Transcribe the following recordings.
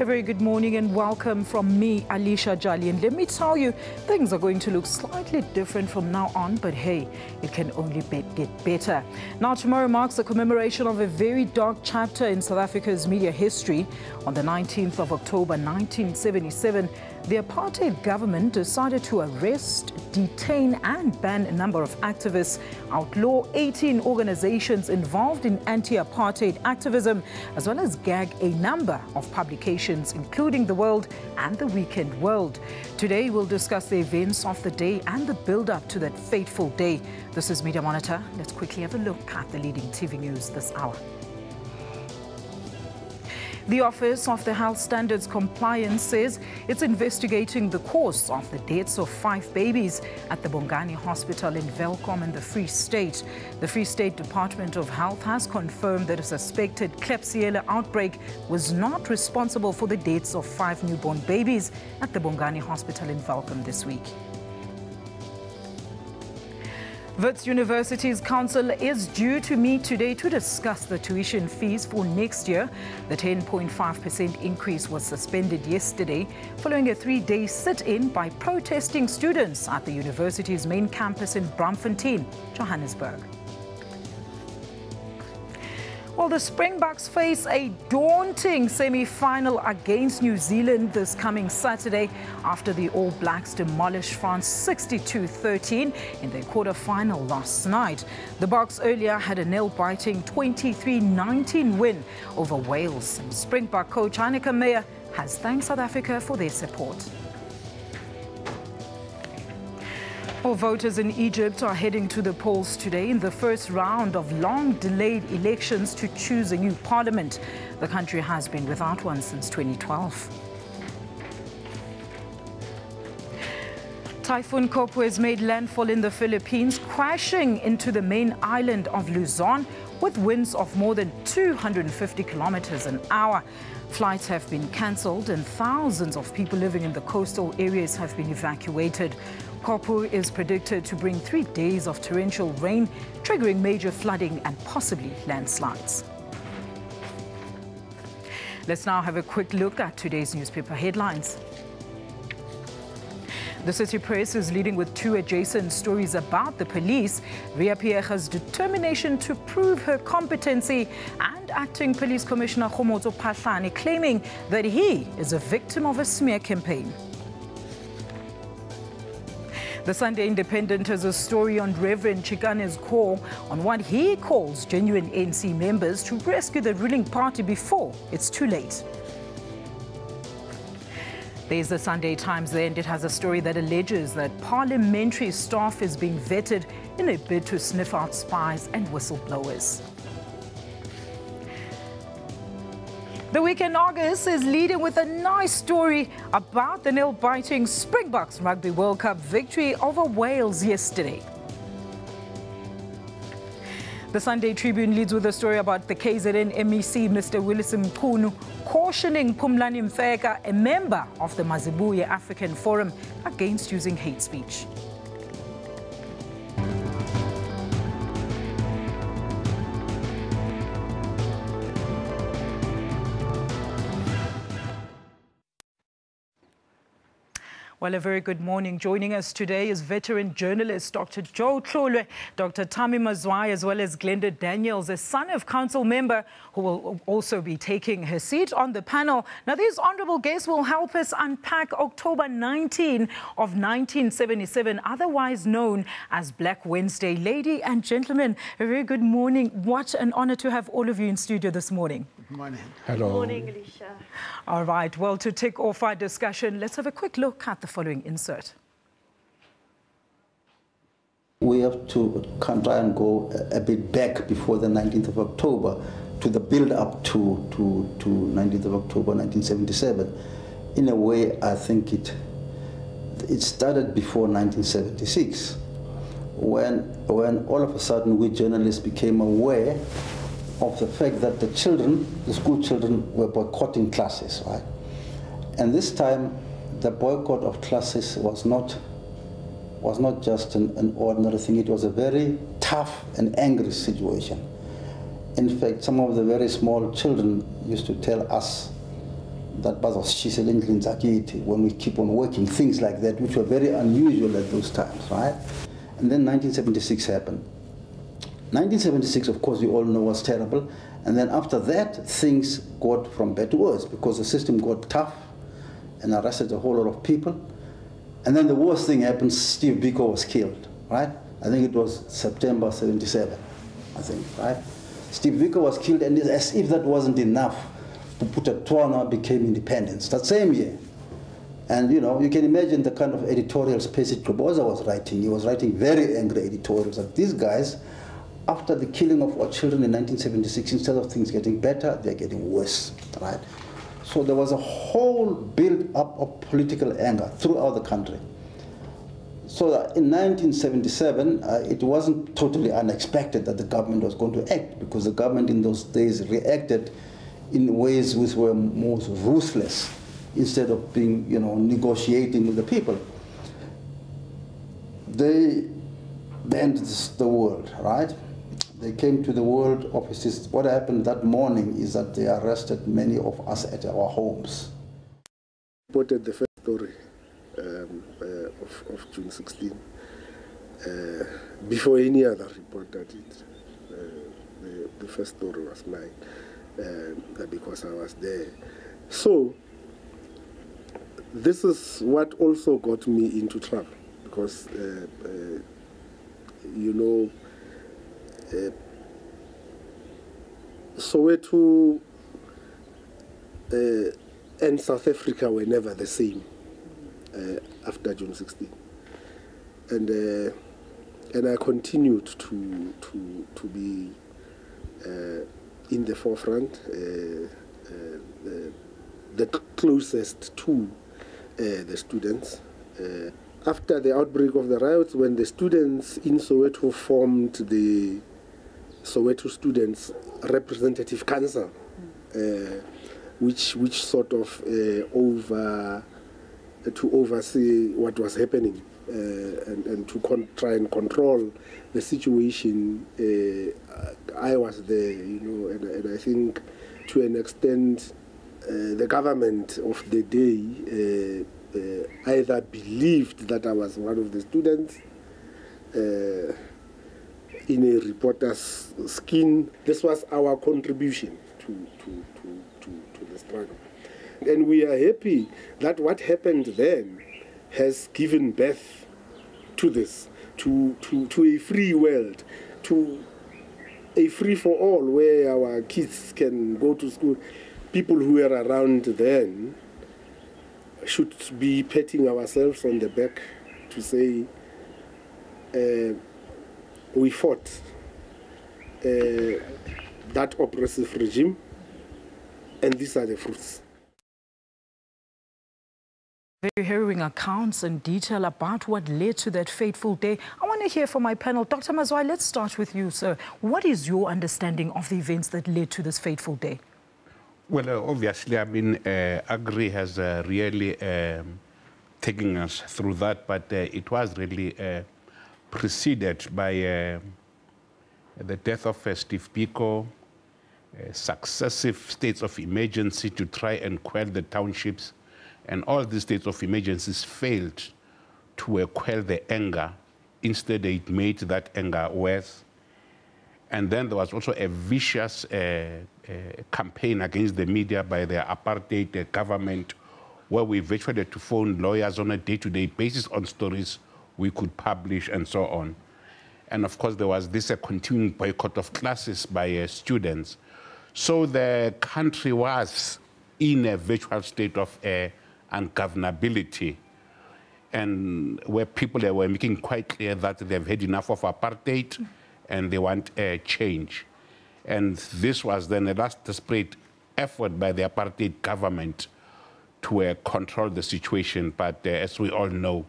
A very good morning and welcome from me, Alicia Jali. And let me tell you, things are going to look slightly different from now on, but hey, it can only get better. Now, tomorrow marks the commemoration of a very dark chapter in South Africa's media history. On the 19th of October 1977, the apartheid government decided to arrest, detain and ban a number of activists, outlaw 18 organizations involved in anti-apartheid activism, as well as gag a number of publications, including The World and The Weekend World. Today, we'll discuss the events of the day and the build-up to that fateful day. This is Media Monitor. Let's quickly have a look at the leading TV news this hour. The Office of the Health Standards Compliance says it's investigating the cause of the deaths of 5 babies at the Bongani Hospital in Welkom in the Free State. The Free State Department of Health has confirmed that a suspected Klebsiella outbreak was not responsible for the deaths of 5 newborn babies at the Bongani Hospital in Welkom this week. Wits University's council is due to meet today to discuss the tuition fees for next year. The 10.5% increase was suspended yesterday following a 3-day sit-in by protesting students at the university's main campus in Braamfontein, Johannesburg. Well, the Springboks face a daunting semi-final against New Zealand this coming Saturday after the All Blacks demolished France 62-13 in their quarter-final last night. The Boks earlier had a nail-biting 23-19 win over Wales. And Springbok coach Heineke Meyer has thanked South Africa for their support. Well, voters in Egypt are heading to the polls today in the first round of long-delayed elections to choose a new parliament. The country has been without one since 2012. Typhoon Kopu has made landfall in the Philippines, crashing into the main island of Luzon with winds of more than 250 kilometers an hour. Flights have been cancelled and thousands of people living in the coastal areas have been evacuated. Kopu is predicted to bring 3 days of torrential rain, triggering major flooding and possibly landslides. Let's now have a quick look at today's newspaper headlines. The City Press is leading with 2 adjacent stories about the police. Ria Piega's determination to prove her competency and Acting Police Commissioner Khomotso Phahlane claiming that he is a victim of a smear campaign. The Sunday Independent has a story on Reverend Chikane's call on what he calls genuine ANC members to rescue the ruling party before it's too late. There's the Sunday Times there, and it has a story that alleges that parliamentary staff is being vetted in a bid to sniff out spies and whistleblowers. The Weekend August is leading with a nice story about the nail-biting Springboks Rugby World Cup victory over Wales yesterday. The Sunday Tribune leads with a story about the KZN MEC, Mr. Willis Mkhunu, cautioning Phumlani Mfeka, a member of the Mazibuye African Forum, against using hate speech. Well, a very good morning. Joining us today is veteran journalist Dr. Joe Tlulwe, Dr. Tami Mazwai, as well as Glenda Daniels, a son of council member who will also be taking her seat on the panel. Now, these honorable guests will help us unpack October 19 of 1977, otherwise known as Black Wednesday. Ladies and gentlemen, a very good morning. What an honor to have all of you in studio this morning. Good morning. Hello. Good morning, Alicia. All right, well, to kick off our discussion, let's have a quick look at the following insert. We have to try and go a bit back before the 19th of October to the build-up to 19th of October 1977. In a way, I think it started before 1976, when all of a sudden we journalists became aware of the fact that the school children were boycotting classes, right? And this time, the boycott of classes was not just an ordinary thing. It was a very tough and angry situation. In fact, some of the very small children used to tell us that when we keep on working, things like that, which were very unusual at those times, right? And then 1976 happened. 1976, of course, we all know was terrible. And then after that, things got from bad to worse because the system got tough and arrested a whole lot of people. And then the worst thing happened, Steve Biko was killed, right? I think it was September 77, I think, right? Steve Biko was killed, and as if that wasn't enough, Bophuthatswana became independence that same year. And you know, you can imagine the kind of editorials Percy Gqoboza was writing. He was writing very angry editorials that these guys, after the killing of our children in 1976, instead of things getting better, they're getting worse, right? So there was a whole build-up of political anger throughout the country. So in 1977, it wasn't totally unexpected that the government was going to act, because the government in those days reacted in ways which were most ruthless instead of being, you know, negotiating with the people. They ended the world, right? They came to the world offices. What happened that morning is that they arrested many of us at our homes. Reported the first story of June 16 before any other reported it. The first story was mine because I was there. So this is what also got me into trouble, because you know, Soweto and South Africa were never the same after June 16, and I continued to be in the forefront, the closest to the students. After the outbreak of the riots, when the students in Soweto formed the Soweto Students Representative Council, which sort of to oversee what was happening and to try and control the situation. I was there, you know, and I think to an extent the government of the day either believed that I was one of the students in a reporter's skin. This was our contribution to the struggle. And we are happy that what happened then has given birth to this, to a free world, to a free for all, where our kids can go to school. People who were around then should be patting ourselves on the back to say, we fought that oppressive regime, and these are the fruits. Very harrowing accounts and detail about what led to that fateful day. I want to hear from my panel. Dr. Mazwai, let's start with you, sir. What is your understanding of the events that led to this fateful day? Well, obviously, I mean, Agri has really taken us through that, but it was really preceded by the death of Steve Biko, successive states of emergency to try and quell the townships, and all these states of emergencies failed to quell the anger. Instead, it made that anger worse. And then there was also a vicious campaign against the media by the apartheid government, where we virtually had to phone lawyers on a day-to-day basis on stories we could publish and so on. And of course, there was this continuing boycott of classes by students. So the country was in a virtual state of ungovernability, and where people were making quite clear that they've had enough of apartheid and they want a change. And this was then a last desperate effort by the apartheid government to control the situation, but as we all know,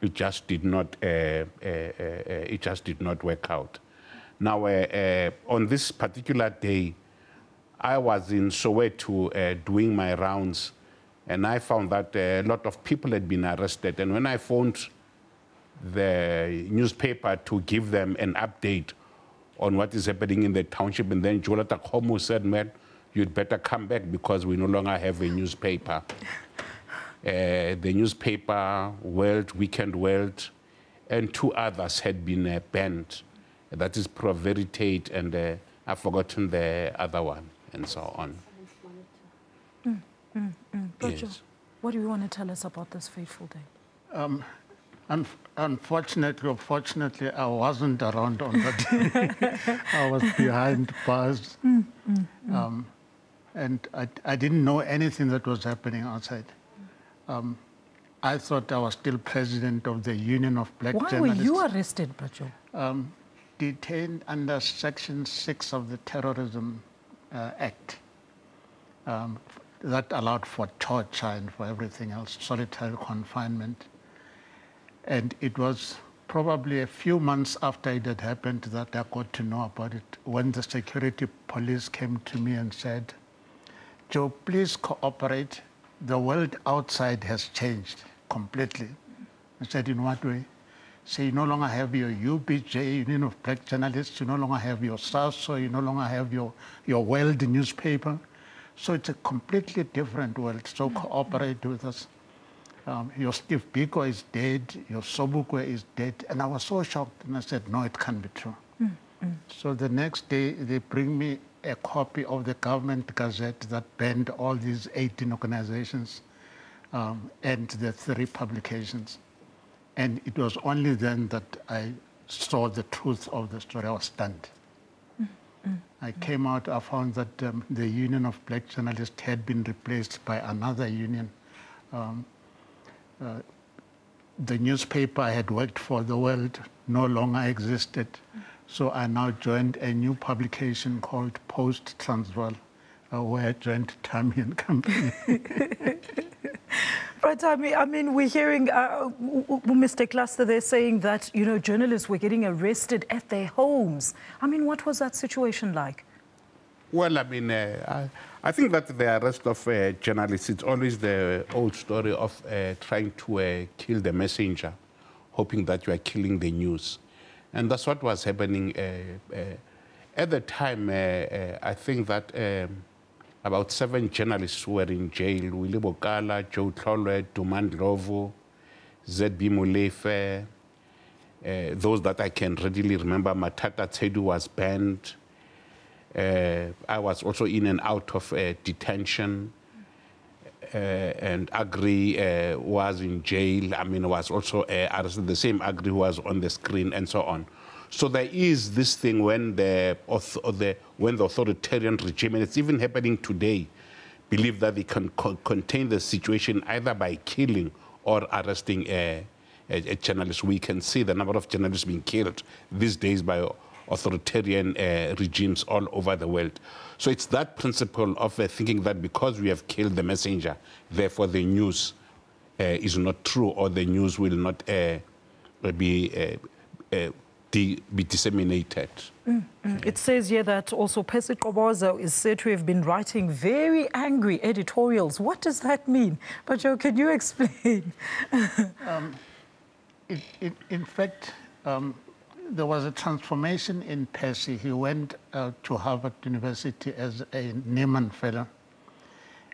it just did not work out. Now, on this particular day, I was in Soweto doing my rounds, and I found that a lot of people had been arrested. And when I phoned the newspaper to give them an update on what is happening in the township, and then Jolata Khomo said, man, you'd better come back because we no longer have a newspaper. The newspaper, World, Weekend World, and 2 others had been banned. That is Pro Veritate, and I've forgotten the other one, and so on. Yes. What do you want to tell us about this fateful day? Unfortunately or fortunately, I wasn't around on that day. I was behind bars. And I didn't know anything that was happening outside. I thought I was still president of the Union of Black Journalists. Why were you arrested, Brajo? Detained under Section 6 of the Terrorism Act. That allowed for torture and for everything else, solitary confinement. And it was probably a few months after it had happened that I got to know about it, when the security police came to me and said, "Joe, please cooperate. The world outside has changed completely." I said, "In what way?" So you no longer have your UBJ, Union of Black Journalists, you no longer have your SASO, you no longer have your World newspaper. So it's a completely different world. So cooperate with us. Your Steve Biko is dead, your Sobukwe is dead. And I was so shocked, and I said, no, it can't be true. So the next day, they bring me a copy of the government gazette that banned all these 18 organizations and the 3 publications. And it was only then that I saw the truth of the story. I was stunned. I came out, I found that the Union of Black Journalists had been replaced by another union. The newspaper I had worked for, The World, no longer existed. So I now joined a new publication called Post Transvaal, where I joined Tammy and Company. But I mean, we're hearing Mr. Cluster there saying that, you know, journalists were getting arrested at their homes. I mean, what was that situation like? Well, I mean, I think that the arrest of journalists, it's always the old story of trying to kill the messenger, hoping that you are killing the news. And that's what was happening. At the time, I think that about 7 journalists were in jail. Willie Bokala, Joe Tlolwe, Duman Ndlovu, Z.B. Molefe. Those that I can readily remember, Matata Tsedu was banned. I was also in and out of detention. And Agri was in jail. I mean, was also arrested, the same Agri who was on the screen and so on. So there is this thing when the authoritarian regime, and it's even happening today, believe that they can contain the situation either by killing or arresting a journalist. We can see the number of journalists being killed these days by authoritarian regimes all over the world. So it's that principle of thinking that because we have killed the messenger, therefore the news is not true, or the news will not be disseminated. It says here that also Percy Qoboza is said to have been writing very angry editorials. What does that mean? But Joe, can you explain? In fact, there was a transformation in Percy. He went to Harvard University as a Nieman Fellow.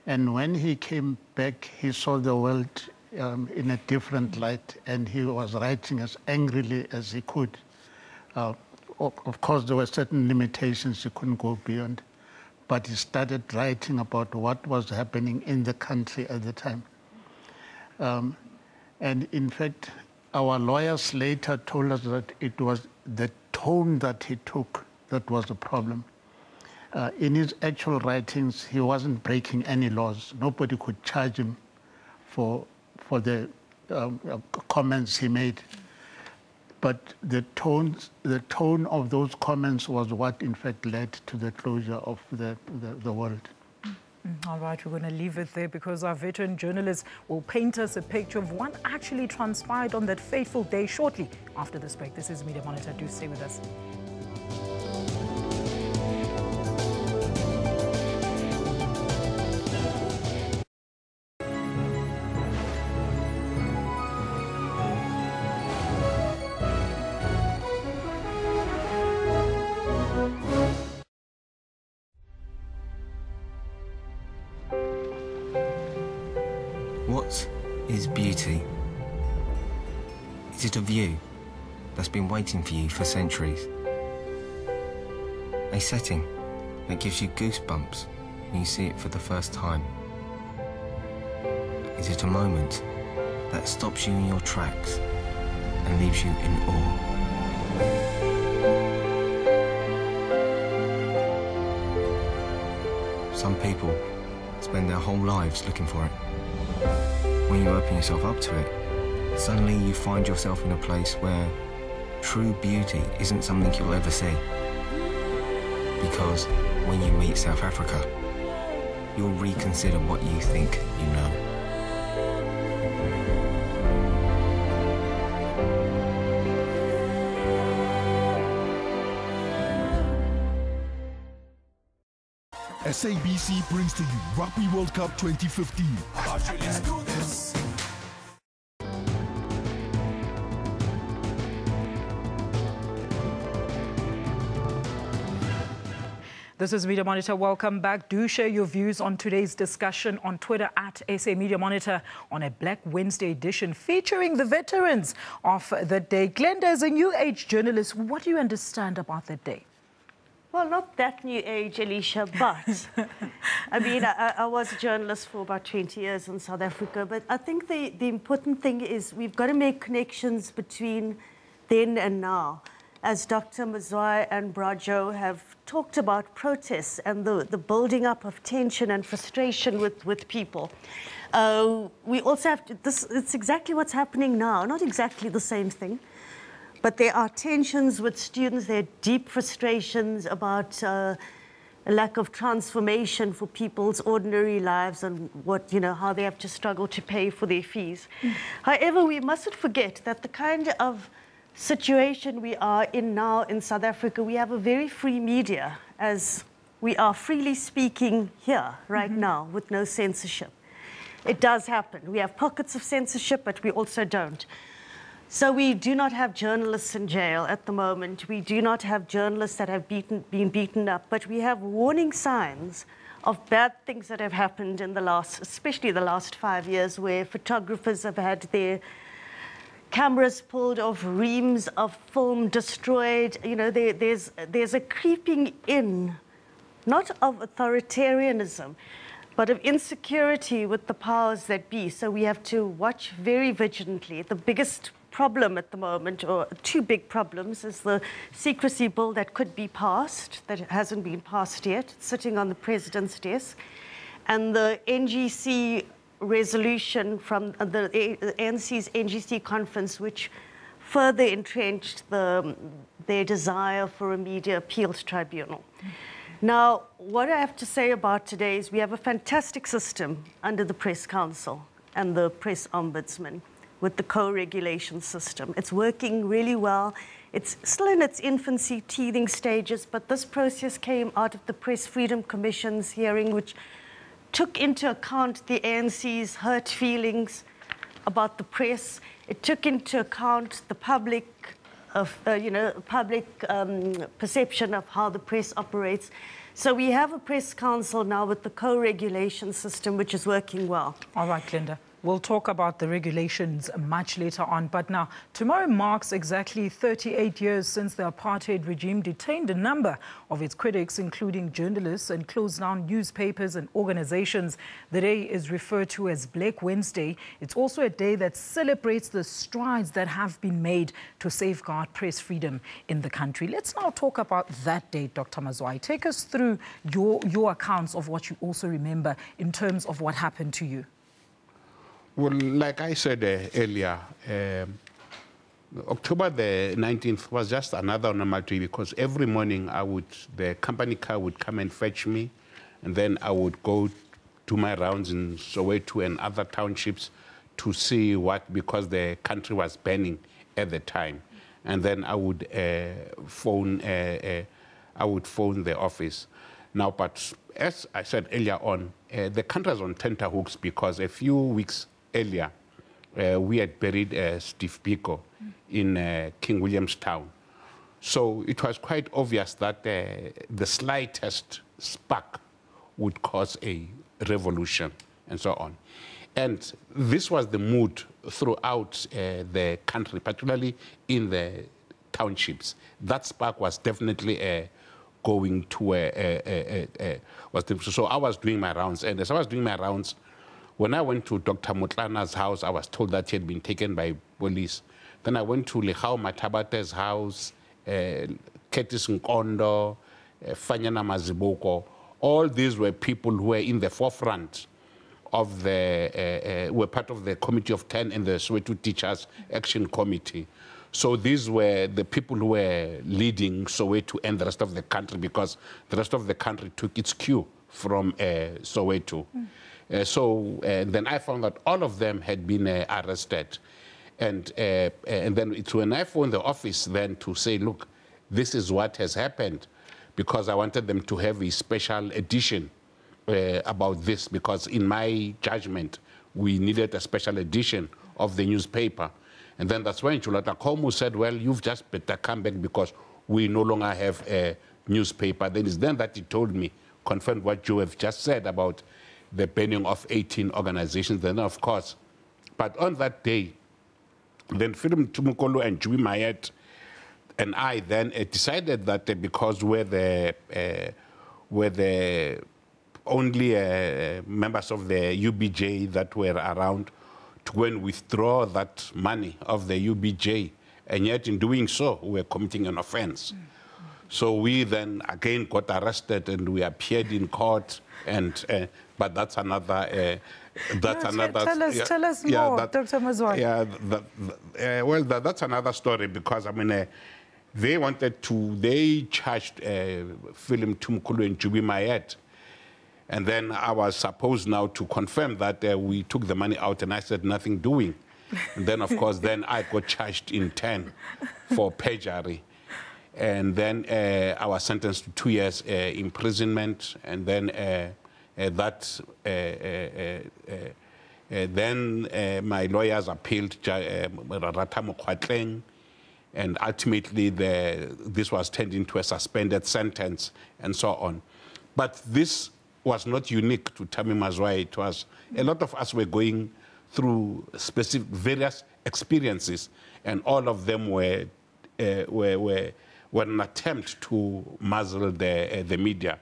And when he came back, he saw the world in a different light, and he was writing as angrily as he could. Of course, there were certain limitations he couldn't go beyond, but he started writing about what was happening in the country at the time. And in fact, our lawyers later told us that it was the tone that he took that was the problem. In his actual writings, he wasn't breaking any laws. Nobody could charge him for the comments he made. But the tone of those comments was what, in fact, led to the closure of the world. All right, we're going to leave it there because our veteran journalist will paint us a picture of what actually transpired on that fateful day shortly after this break. This is Media Monitor. Do stay with us. What is beauty? Is it a view that's been waiting for you for centuries? A setting that gives you goosebumps when you see it for the first time? Is it a moment that stops you in your tracks and leaves you in awe? Some people spend their whole lives looking for it. When you open yourself up to it, suddenly you find yourself in a place where true beauty isn't something you'll ever see. Because when you meet South Africa, you'll reconsider what you think you know. SABC brings to you Rugby World Cup 2015. Let's do this. This is Media Monitor. Welcome back. Do share your views on today's discussion on Twitter at SA Media Monitor on a Black Wednesday edition featuring the veterans of the day. Glenda, as a new age journalist, what do you understand about that day? Well, not that new age, Alicia, but I mean, I was a journalist for about 20 years in South Africa, but I think the important thing is we've got to make connections between then and now. As Dr. Mazwai and Brajo have talked about protests and the building up of tension and frustration with people, we also have to, it's exactly what's happening now, not exactly the same thing. But there are tensions with students, there are deep frustrations about a lack of transformation for people's ordinary lives and what, how they have to struggle to pay for their fees. However, we mustn't forget that the kind of situation we are in now in South Africa, we have a very free media, as we are freely speaking here right now with no censorship. It does happen. We have pockets of censorship, but we also don't. So we do not have journalists in jail at the moment. We do not have journalists that have been beaten up, but we have warning signs of bad things that have happened in especially the last 5 years, where photographers have had their cameras pulled off, reams of film destroyed. There's a creeping in, not of authoritarianism, but of insecurity with the powers that be. So we have to watch very vigilantly. The biggest problem at the moment, or two big problems, is the secrecy bill that could be passed, that hasn't been passed yet, sitting on the president's desk, and the NGC resolution from the ANC's NGC conference, which further entrenched their desire for a media appeals tribunal. Now, what I have to say about today is we have a fantastic system under the Press Council and the Press Ombudsman with the co-regulation system. It's working really well. It's still in its infancy, teething stages, but this process came out of the Press Freedom Commission's hearing, which took into account the ANC's hurt feelings about the press. It took into account the public perception of how the press operates. So we have a Press Council now with the co-regulation system, which is working well. All right, Glenda. We'll talk about the regulations much later on. But now, tomorrow marks exactly 38 years since the apartheid regime detained a number of its critics, including journalists, and closed down newspapers and organizations. The day is referred to as Black Wednesday. It's also a day that celebrates the strides that have been made to safeguard press freedom in the country. Let's now talk about that day, Dr. Mazwai. Take us through your accounts of what you also remember in terms of what happened to you. Well, like I said earlier, October the 19th was just another normal day, because every morning the company car would come and fetch me, and then I would go to my rounds in Soweto and other townships to see because the country was burning at the time. And then I would phone the office. Now, but as I said earlier on, the country was on tenterhooks because a few weeks earlier, we had buried Steve Biko in King Williamstown. So it was quite obvious that the slightest spark would cause a revolution and so on. And this was the mood throughout the country, particularly in the townships. That spark was definitely going to so I was doing my rounds, and as I was doing my rounds, when I went to Dr. Mutlana's house, I was told that he had been taken by police. Then I went to Lehao Matabate's house, Ketis Nkondo, Fanyana Maziboko. All these were people who were in the forefront of the, were part of the Committee of 10 and the Soweto Teachers Action Committee. So these were the people who were leading Soweto and the rest of the country, because the rest of the country took its cue from Soweto. Then I found that all of them had been arrested. And then it's when I phoned the office then to say, look, this is what has happened, because I wanted them to have a special edition about this, because in my judgment, we needed a special edition of the newspaper. And then that's when Chulata Komu said, well, you've just better come back because we no longer have a newspaper. Then it's then that he told me, confirmed what you have just said about the banning of 18 organizations. Then, of course, but on that day, then Philip Tumukolo and Jui Mayet and I then decided that because we're the only members of the UBJ that were around, to go and withdraw that money of the UBJ, and yet in doing so, we were committing an offense. So we then again got arrested and we appeared in court, and but that's another. Tell us more, Dr. Mazwai. Yeah, well, that's another story, because I mean, they charged Philip Tumukulu and Jubi Mayet. And then I was supposed now to confirm that we took the money out, and I said nothing doing. And then, of course, then I got charged in 10 for perjury. And then I was sentenced to 2 years imprisonment. And then my lawyers appealed Ratamu Kwatleng, and ultimately this was turned into a suspended sentence and so on. But this was not unique to Tammy Mazwai. It was, a lot of us were going through specific various experiences, and all of them were an attempt to muzzle the media.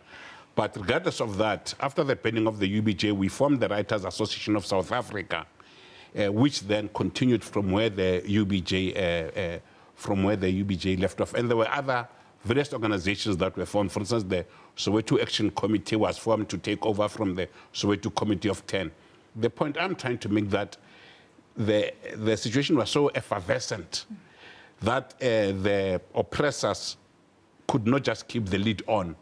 But regardless of that, after the banning of the UBJ, we formed the Writers Association of South Africa, which then continued from where the UBJ left off. And there were other various organizations that were formed. For instance, the Soweto Action Committee was formed to take over from the Soweto Committee of 10. The point I'm trying to make that the situation was so effervescent that the oppressors could not just keep the lid on.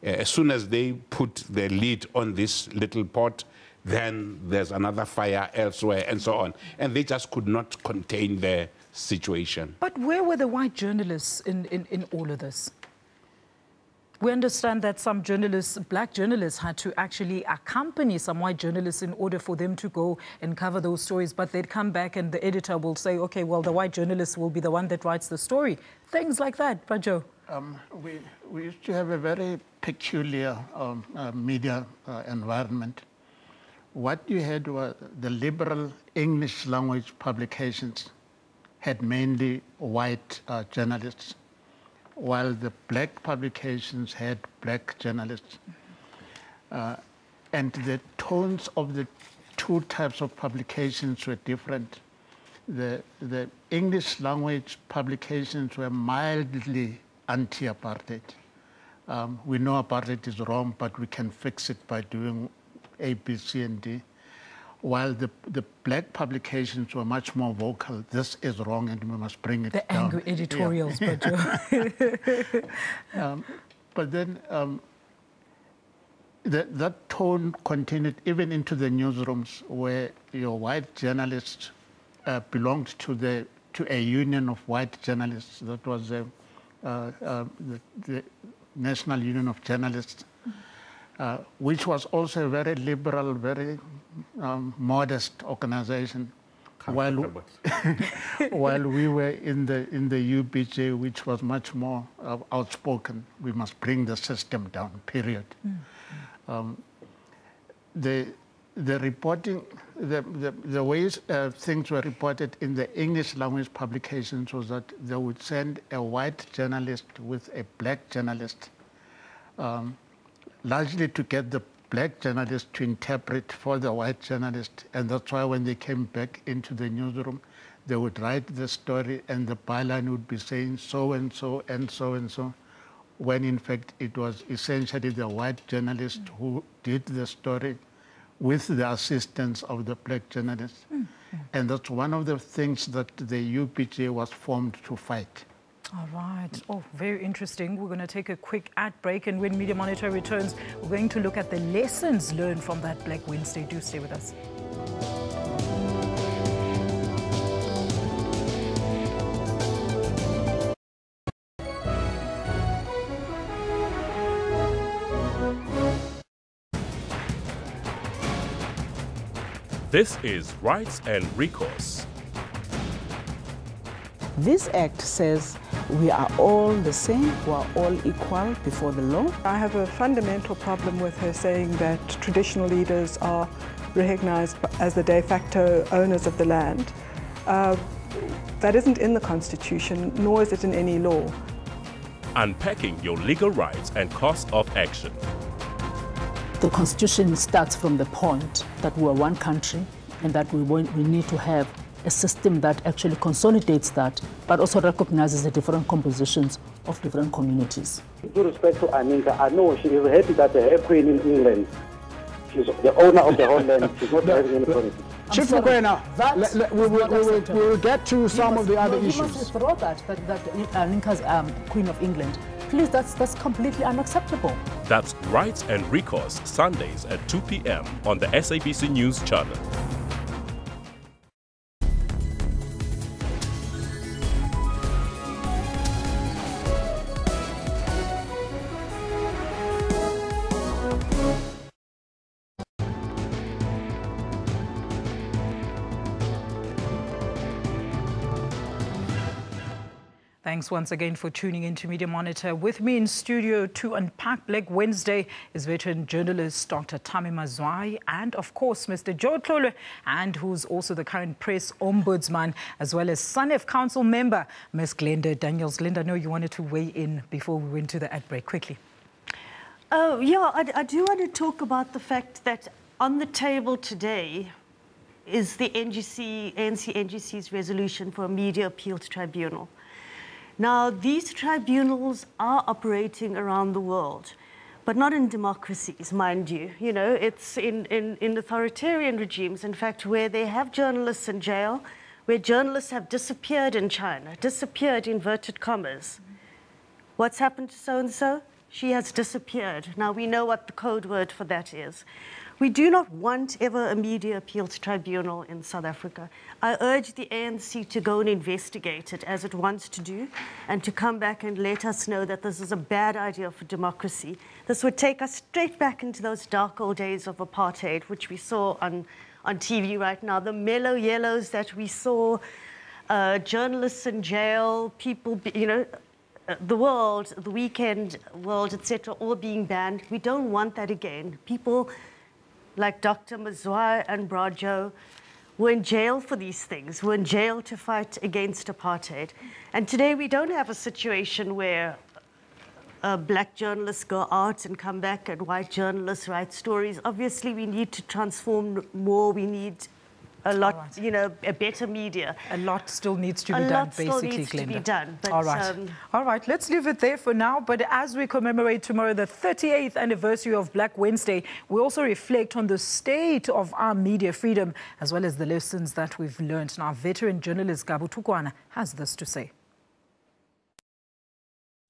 As soon as they put the lid on this little pot, then there's another fire elsewhere and so on. And they just could not contain the situation. But where were the white journalists in all of this? We understand that some journalists, black journalists, had to actually accompany some white journalists in order for them to go and cover those stories. But they'd come back and the editor will say, okay, well, the white journalist will be the one that writes the story. Things like that, Bajo. We used to have a very peculiar media environment. What you had were the liberal English language publications had mainly white journalists, while the black publications had black journalists. And the tones of the two types of publications were different. The English language publications were mildly anti-apartheid. We know apartheid is wrong, but we can fix it by doing A, B, C, and D. While the black publications were much more vocal, this is wrong and we must bring it down. The angry editorials, but then that tone continued even into the newsrooms, where your white journalists belonged to a union of white journalists. That was the National Union of Journalists, which was also a very liberal, very modest organization. While we were in the UBJ, which was much more outspoken, we must bring the system down, period. the reporting, the ways things were reported in the English language publications was that they would send a white journalist with a black journalist, largely to get the black journalist to interpret for the white journalist. And that's why when they came back into the newsroom, they would write the story and the byline would be saying so and so and so and so, when in fact it was essentially the white journalist who did the story with the assistance of the black journalist. And that's one of the things that the UPJ was formed to fight. All right. Oh, very interesting. We're going to take a quick ad break, and when Media Monitor returns, we're going to look at the lessons learned from that Black Wednesday. Do stay with us. This is Rights and Recourse. This act says we are all the same, we are all equal before the law. I have a fundamental problem with her saying that traditional leaders are recognized as the de facto owners of the land. That isn't in the Constitution, nor is it in any law. Unpacking your legal rights and cost of action. The Constitution starts from the point that we are one country and that we need to have a system that actually consolidates that, but also recognizes the different compositions of different communities. With respect to Aninka, I know she is happy that her queen in England, she's the owner of the whole land, she's not having any politics. Chief Mokoena, we will get to some of the other issues. You must withdraw that Aninka's Queen of England. Please, that's completely unacceptable. That's Rights and Recourse, Sundays at 2 p.m. on the SABC News channel. Thanks once again for tuning in to Media Monitor. With me in studio to unpack Black Wednesday is veteran journalist Dr. Tami Mazwai and, of course, Mr. Joe Tlole, and who's also the current press ombudsman, as well as SANEF Council member, Ms. Glenda Daniels. Glenda, I know you wanted to weigh in before we went to the ad break. Quickly. Oh, yeah, I do want to talk about the fact that on the table today is the ANC-NGC's resolution for a media appeals tribunal. Now, these tribunals are operating around the world, but not in democracies, mind you. You know, it's in authoritarian regimes, in fact, where they have journalists in jail, where journalists have disappeared in China, disappeared, inverted commas. What's happened to so-and-so? She has disappeared. Now, we know what the code word for that is. We do not want ever a media appeals tribunal in South Africa. I urge the ANC to go and investigate it as it wants to do and to come back and let us know that this is a bad idea for democracy. This would take us straight back into those dark old days of apartheid, which we saw on TV right now, the mellow yellows that we saw, journalists in jail, people, you know, the world, the weekend world, etc., all being banned. We don't want that again. People like Dr. Mazwai and Brajo were in jail for these things, were in jail to fight against apartheid. And today we don't have a situation where black journalists go out and come back and white journalists write stories. Obviously, we need to transform more. We need a lot, right, you know, a better media. A lot still needs to be done, basically, Glenda. A lot still needs to be done. But, all right. All right, let's leave it there for now. But as we commemorate tomorrow the 38th anniversary of Black Wednesday, we also reflect on the state of our media freedom, as well as the lessons that we've learned. Now, veteran journalist Gabu Tukwana has this to say.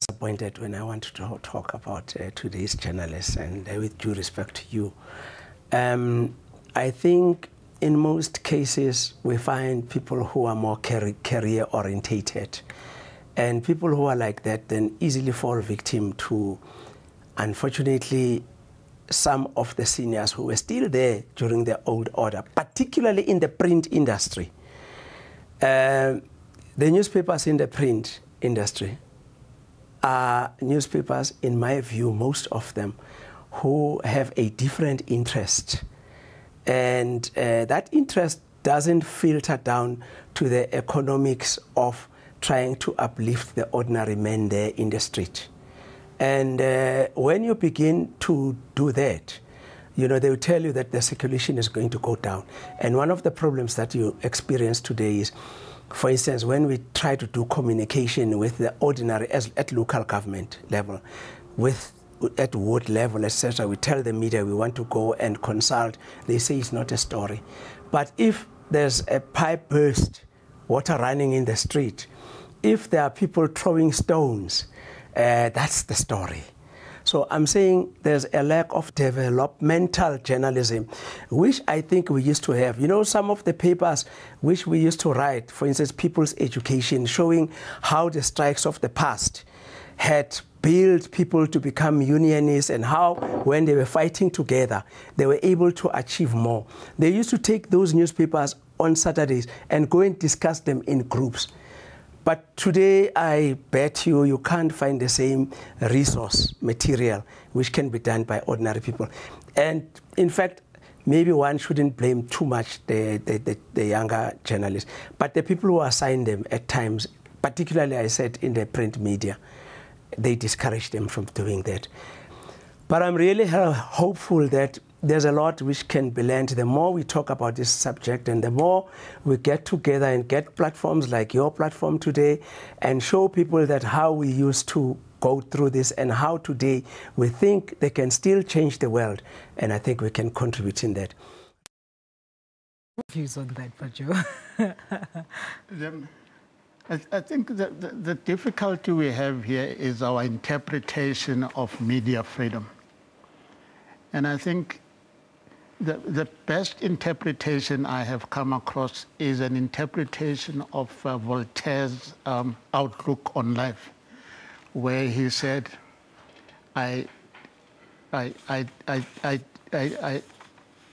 Disappointed when I want to talk about today's journalists, and with due respect to you. I think in most cases, we find people who are more career-orientated. And people who are like that then easily fall victim to, unfortunately, some of the seniors who were still there during the old order, particularly in the print industry. The newspapers in the print industry are newspapers, in my view, most of them, who have a different interest And that interest doesn't filter down to the economics of trying to uplift the ordinary man there in the street. And when you begin to do that, you know, they will tell you that the circulation is going to go down. And one of the problems that you experience today is, for instance, when we try to do communication with the ordinary at local government level, at ward level, etc., we tell the media we want to go and consult. They say it's not a story. But if there's a pipe burst, water running in the street, if there are people throwing stones, that's the story. So I'm saying there's a lack of developmental journalism, which I think we used to have. You know, some of the papers which we used to write, for instance, People's Education, showing how the strikes of the past had built people to become unionists and how, when they were fighting together, they were able to achieve more. They used to take those newspapers on Saturdays and go and discuss them in groups. But today, I bet you can't find the same resource material which can be done by ordinary people. And in fact, maybe one shouldn't blame too much the younger journalists, but the people who assign them at times, particularly I said in the print media, they discourage them from doing that. But I'm really hopeful that there's a lot which can be learned. The more we talk about this subject and the more we get together and get platforms like your platform today and show people that how we used to go through this and how today we think they can still change the world. And I think we can contribute in that. Views on that, Pajo? I think the difficulty we have here is our interpretation of media freedom. And I think the best interpretation I have come across is an interpretation of Voltaire's outlook on life, where he said, I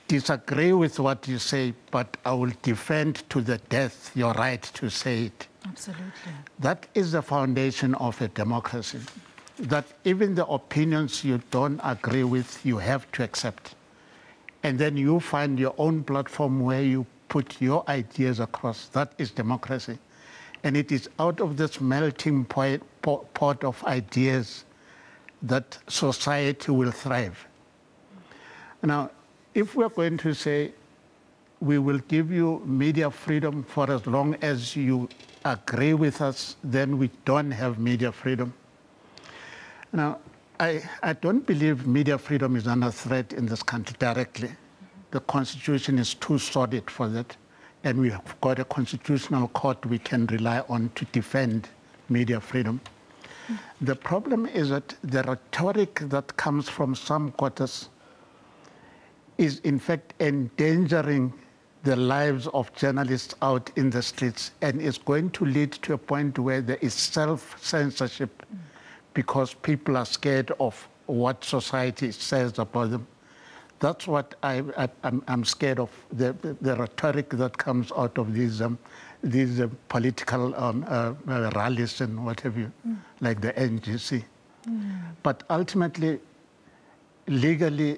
disagree with what you say, but I will defend to the death your right to say it. Absolutely. That is the foundation of a democracy, that even the opinions you don't agree with, you have to accept. And then you find your own platform where you put your ideas across. That is democracy. And it is out of this melting pot of ideas that society will thrive. Now, if we're going to say we will give you media freedom for as long as you agree with us, then we don't have media freedom. Now, I don't believe media freedom is under threat in this country directly. The Constitution is too solid for that, and we have got a constitutional court we can rely on to defend media freedom. The problem is that the rhetoric that comes from some quarters is in fact endangering the lives of journalists out in the streets, and is going to lead to a point where there is self-censorship because people are scared of what society says about them. That's what I'm scared of, the rhetoric that comes out of these political rallies and what have you, like the NGC. But ultimately, legally,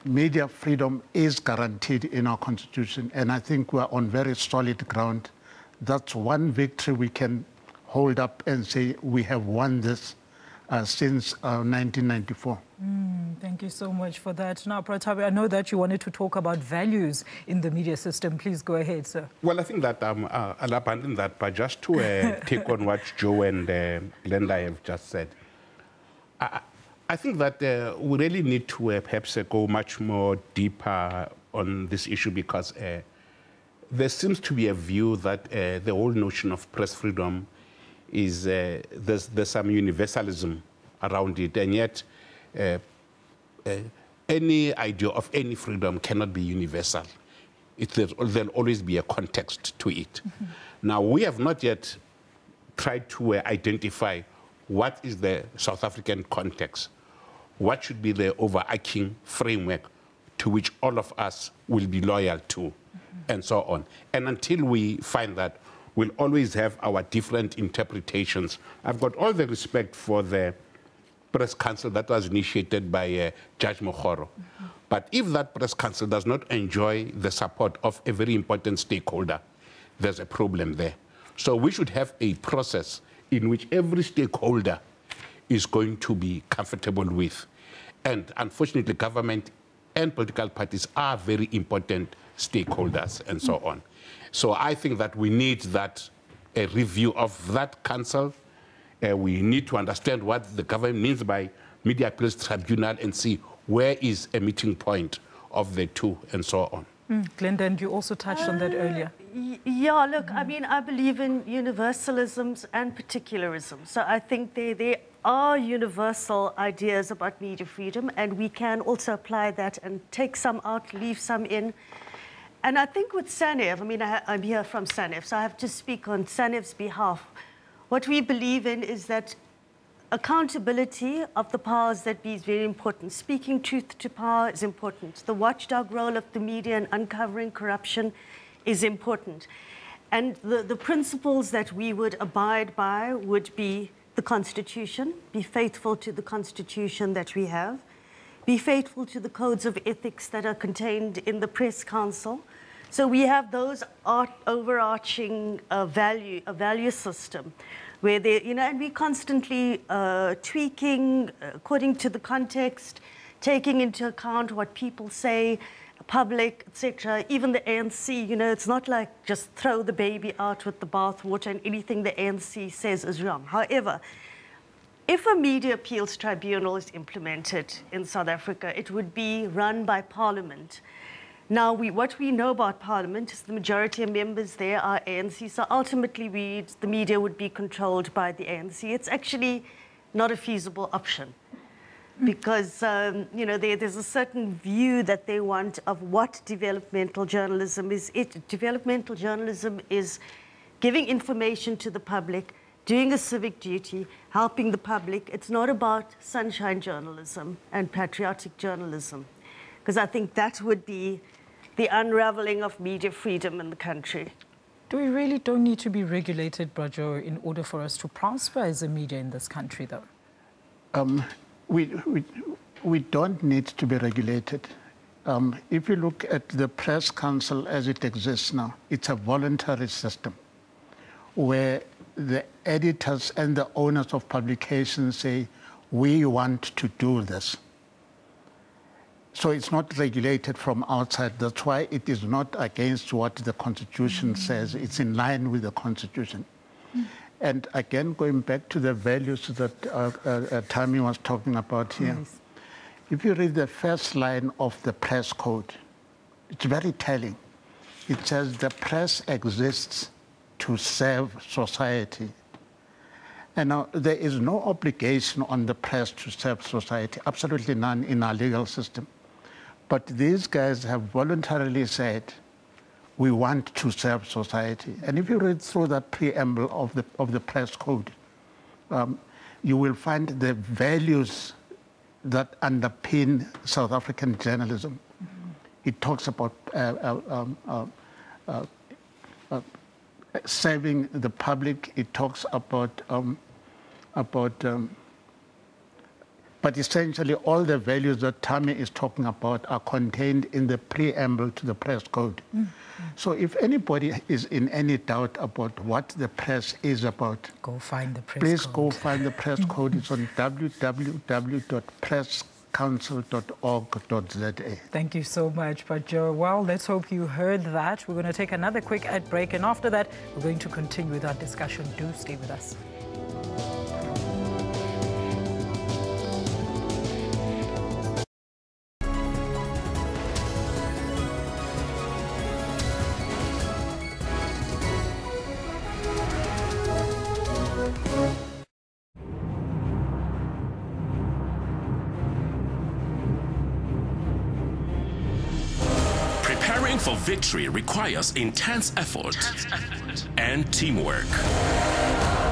media freedom is guaranteed in our Constitution, and I think we're on very solid ground. That's one victory we can hold up and say we have won this since 1994. Thank you so much for that. Now, Pratapi, I know that you wanted to talk about values in the media system. Please go ahead, sir. Well, I think that I'll abandon that, but just to take on what Joe and Glenda have just said. I think that we really need to perhaps go much more deeper on this issue, because there seems to be a view that the whole notion of press freedom is there's some universalism around it, and yet any idea of any freedom cannot be universal. There'll always be a context to it. Now, we have not yet tried to identify what is the South African context, what should be the overarching framework to which all of us will be loyal to, and so on. And until we find that, we'll always have our different interpretations. I've got all the respect for the press council that was initiated by Judge Mokgoro. But if that press council does not enjoy the support of a very important stakeholder, there's a problem there. So we should have a process in which every stakeholder is going to be comfortable with. And unfortunately, government and political parties are very important stakeholders and so on. So I think that we need that a review of that council. We need to understand what the government means by Media Appeals Tribunal and see where is a meeting point of the two and so on. Glenda, and you also touched on that earlier. Yeah, look, I mean, I believe in universalisms and particularism. So I think there are universal ideas about media freedom, and we can also apply that and take some out, leave some in. And I think with SANEF, I mean, I'm here from SANEF, so I have to speak on SANEF's behalf. What we believe in is that accountability of the powers that be is very important. Speaking truth to power is important. The watchdog role of the media in uncovering corruption is important. And the principles that we would abide by would be the Constitution, be faithful to the Constitution that we have, be faithful to the codes of ethics that are contained in the Press Council. So we have those overarching value system where they, and we're constantly tweaking according to the context, taking into account what people say, public, etc. Even the ANC, it's not like just throw the baby out with the bathwater and anything the ANC says is wrong. However, if a media appeals tribunal is implemented in South Africa, it would be run by Parliament. Now, what we know about Parliament is the majority of members there are ANC, so ultimately the media would be controlled by the ANC. It's actually not a feasible option because, there's a certain view that they want of what developmental journalism is. Developmental journalism is giving information to the public, doing a civic duty, helping the public. It's not about sunshine journalism and patriotic journalism, because I think that would be the unraveling of media freedom in the country. We really don't need to be regulated, Brajo, in order for us to prosper as a media in this country, though? We don't need to be regulated. If you look at the Press Council as it exists now, it's a voluntary system where the editors and the owners of publications say, we want to do this. So it's not regulated from outside. That's why it is not against what the Constitution says. It's in line with the Constitution. And again, going back to the values that Tammy was talking about here, if you read the first line of the press code, it's very telling. It says the press exists to serve society. And now there is no obligation on the press to serve society, absolutely none in our legal system. But these guys have voluntarily said, we want to serve society. And if you read through that preamble of the press code, you will find the values that underpin South African journalism. It talks about serving the public. It talks about but essentially all the values that Tammy is talking about are contained in the preamble to the press code. So if anybody is in any doubt about what the press is about, go find the press please code. Go find the press code. It's on www.presscouncil.org.za. Thank you so much, Brajo. Well, let's hope you heard that. We're going to take another quick ad break, and after that, we're going to continue with our discussion. Do stay with us. Preparing for victory requires intense effort and teamwork.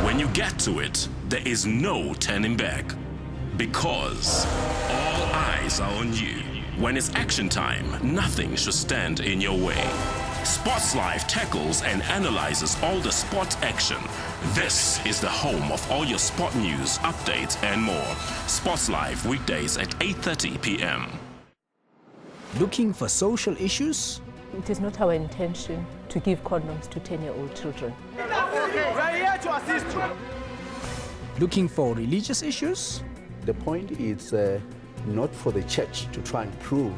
When you get to it, there is no turning back, because all eyes are on you. When it's action time, nothing should stand in your way. Sports Live tackles and analyzes all the sport action. This is the home of all your sport news, updates and more. Sports Live weekdays at 8:30 p.m. Looking for social issues? It is not our intention to give condoms to 10-year-old children. We're here to assist you. Looking for religious issues? The point is not for the church to try and prove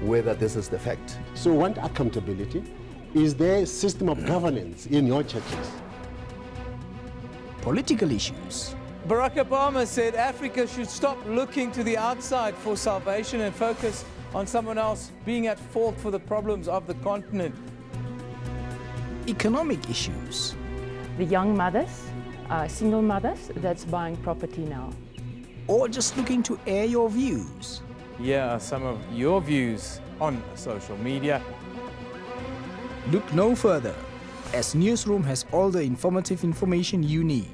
whether this is the fact. So we want accountability. Is there a system of governance in your churches? Political issues. Barack Obama said Africa should stop looking to the outside for salvation and focus on someone else being at fault for the problems of the continent. Economic issues. The young mothers, single mothers that's buying property now. Or just looking to air your views. Here are some of your views on social media. Look no further, as Newsroom has all the informative information you need.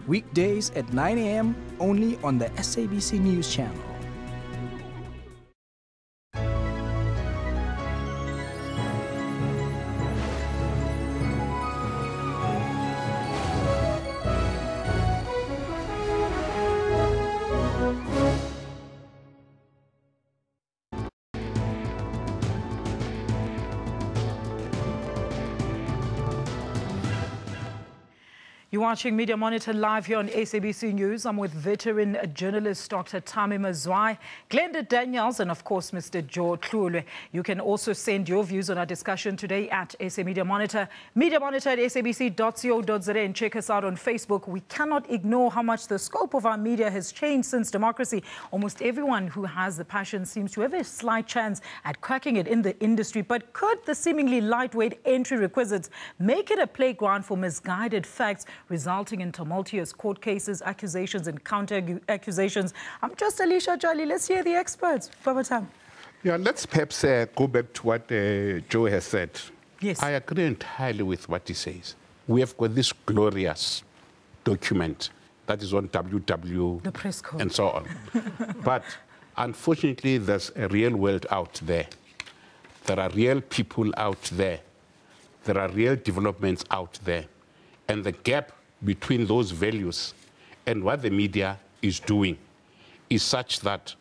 Weekdays at 9 a.m. only on the SABC News Channel. You're watching Media Monitor live here on SABC News. I'm with veteran journalist Dr. Tami Mazwai, Glenda Daniels, and of course, Mr. Joe Tlule. You can also send your views on our discussion today at SA Media Monitor, Media Monitor at sabc.co.za, and check us out on Facebook. We cannot ignore how much the scope of our media has changed since democracy. Almost everyone who has the passion seems to have a slight chance at cracking it in the industry. But could the seemingly lightweight entry requisites make it a playground for misguided facts, resulting in tumultuous court cases, accusations and counter-accusations? I'm just Alicia Jali. Let's hear the experts. Baba Tam. Yeah, let's perhaps go back to what Joe has said. Yes. I agree entirely with what he says. We have got this glorious document that is on WW, the press code, and so on. But unfortunately, there's a real world out there. There are real people out there. There are real developments out there. And the gap between those values and what the media is doing is such that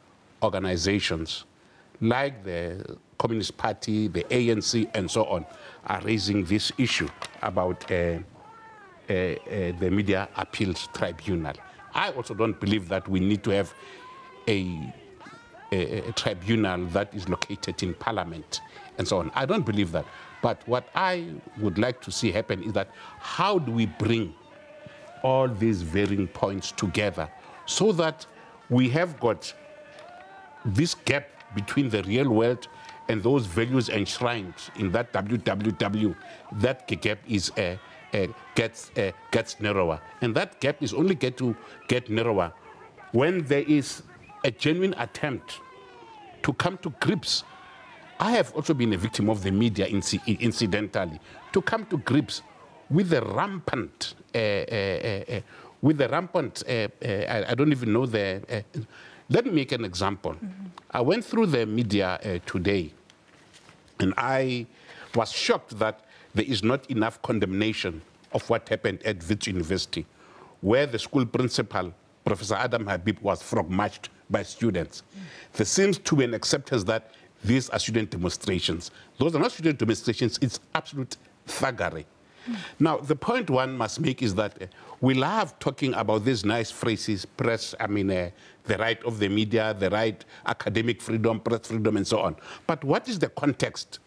organizations like the Communist Party, the ANC, and so on, are raising this issue about the Media Appeals Tribunal. I also don't believe that we need to have a tribunal that is located in Parliament and so on. I don't believe that. But what I would like to see happen is that how do we bring all these varying points together so that we have got this gap between the real world and those values enshrined in that WWW, that gap is gets narrower. And that gap is only get narrower when there is a genuine attempt to come to grips. I have also been a victim of the media, incidentally, to come to grips with the rampant, I don't even know the, let me make an example. I went through the media today, and I was shocked that there is not enough condemnation of what happened at Wits University, where the school principal, Professor Adam Habib, was frog-marched by students. There seems to be an acceptance that these are student demonstrations. Those are not student demonstrations, it's absolute thuggery. Now, the point one must make is that we love talking about these nice phrases, press, the right of the media, the right, academic freedom, press freedom, and so on. But what is the context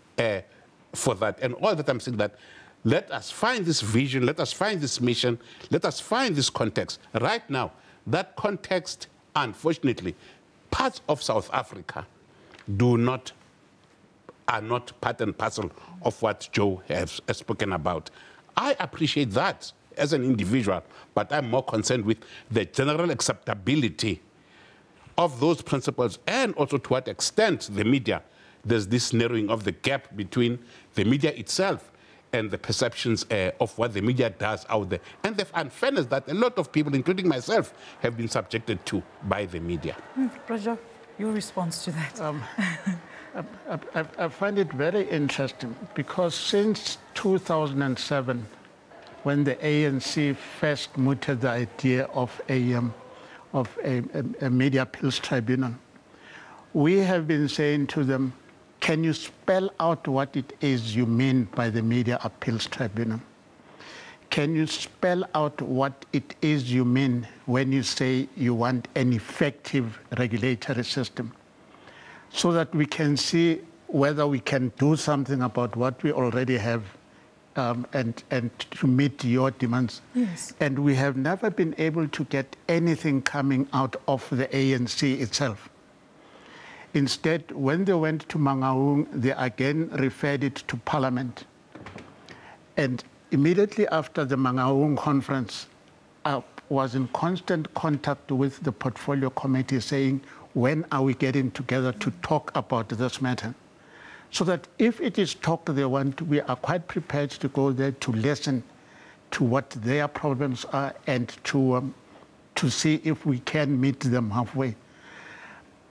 for that? And all that I'm saying that let us find this vision, let us find this mission, let us find this context. Right now, that context, unfortunately, parts of South Africa are not part and parcel of what Joe has spoken about. I appreciate that as an individual, but I'm more concerned with the general acceptability of those principles and also to what extent the media, there's this narrowing of the gap between the media itself and the perceptions of what the media does out there, and the unfairness that a lot of people, including myself, have been subjected to by the media. Raja, your response to that? I find it very interesting because since 2007, when the ANC first mooted the idea of a media appeals tribunal, we have been saying to them, can you spell out what it is you mean by the media appeals tribunal? Can you spell out what it is you mean when you say you want an effective regulatory system, so that we can see whether we can do something about what we already have and to meet your demands. Yes. And we have never been able to get anything coming out of the ANC itself. Instead, when they went to Mangaung, they again referred it to Parliament. And immediately after the Mangaung conference, I was in constant contact with the Portfolio Committee saying, when are we getting together to talk about this matter? So that if it is talk they want, we are quite prepared to go there to listen to what their problems are and to see if we can meet them halfway.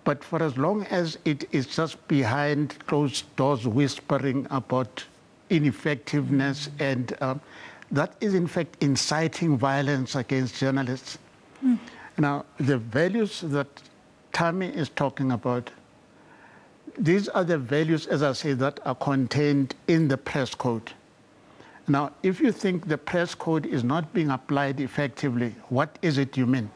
But for as long as it is just behind closed doors whispering about ineffectiveness and that is in fact inciting violence against journalists. Now, the values that Tammy is talking about, these are the values, as I say, that are contained in the press code. Now, if you think the press code is not being applied effectively, what is it you mean?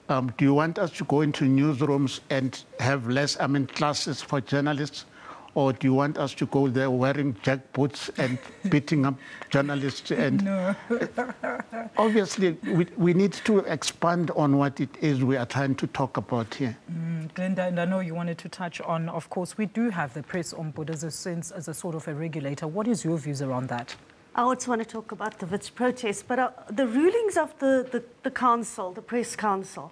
Do you want us to go into newsrooms and have less, classes for journalists? Or do you want us to go there wearing jackboots and beating up journalists? And no. Obviously, we need to expand on what it is we are trying to talk about here. Glenda, and I know you wanted to touch on, of course, we do have the press ombudsman as a sort of a regulator. What is your views around that? I also want to talk about the Wits protest, but the rulings of the council, the press council,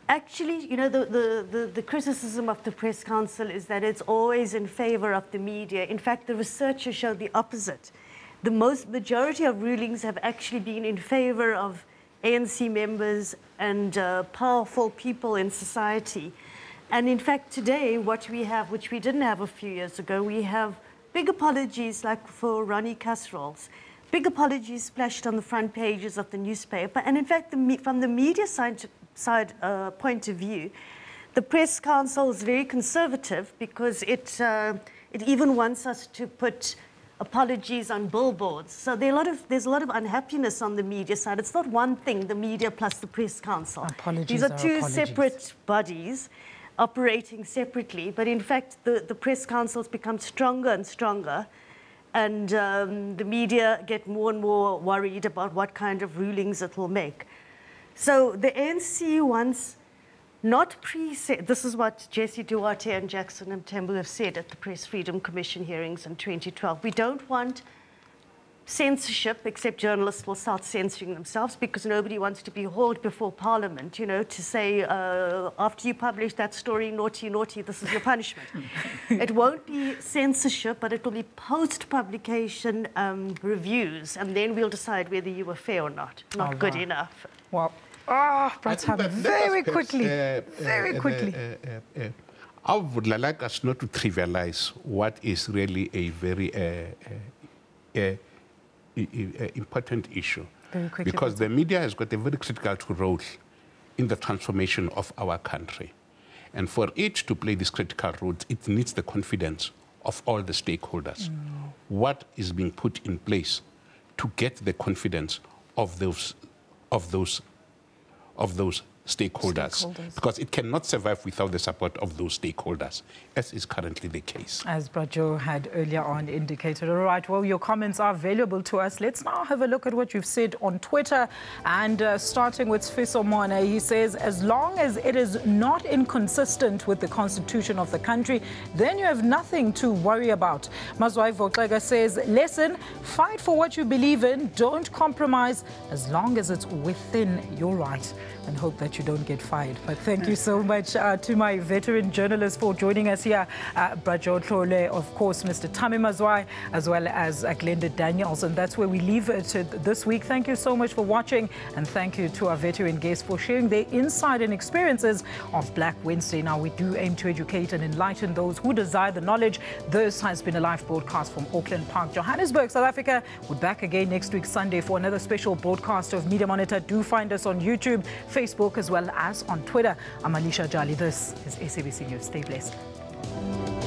actually, you know, the criticism of the press council is that it's always in favor of the media. In fact, the researchers show the opposite. The majority of rulings have actually been in favor of ANC members and powerful people in society. And in fact, today, what we have, which we didn't have a few years ago, we have big apologies, like for Ronnie Casseroles. Big apologies splashed on the front pages of the newspaper. And in fact, from the media side point of view, the press council is very conservative because it even wants us to put apologies on billboards. So there's a lot of unhappiness on the media side. It's not one thing, the media plus the press council. These are two separate bodies operating separately. But in fact, the press councils become stronger and stronger. And the media get more and more worried about what kind of rulings it will make. So the ANC wants not this is what Jesse Duarte and Jackson Mthembu have said at the Press Freedom Commission hearings in 2012. We don't want censorship, except journalists will start censoring themselves because nobody wants to be hauled before Parliament, you know, to say, after you publish that story, naughty, naughty, this is your punishment. It won't be censorship, but it will be post-publication reviews, and then we'll decide whether you were fair or not. Not good enough. Well, very quickly. I would like us not to trivialize what is really a very important issue. Very quickly, because the media has got a very critical role in the transformation of our country. And for it to play this critical role, it needs the confidence of all the stakeholders. What is being put in place to get the confidence of those stakeholders, because it cannot survive without the support of those stakeholders, as is currently the case. As Brajo had earlier on indicated. All right, well, your comments are available to us. Let's now have a look at what you've said on Twitter. And starting with Sfiso Mone, he says, as long as it is not inconsistent with the constitution of the country, then you have nothing to worry about. Mazwai Votlega says, listen, fight for what you believe in, don't compromise, as long as it's within your right. And hope that you don't get fired. But thank you so much to my veteran journalists for joining us here. Brajo Tlole, of course, Mr. Tami Mazwai, as well as Glenda Daniels. And that's where we leave it this week. Thank you so much for watching. And thank you to our veteran guests for sharing their insight and experiences of Black Wednesday. Now, we do aim to educate and enlighten those who desire the knowledge. This has been a live broadcast from Auckland Park, Johannesburg, South Africa. We're back again next week, Sunday, for another special broadcast of Media Monitor. Do find us on YouTube, Facebook, as well as on Twitter. I'm Alicia Jali. This is SABC News. Stay blessed.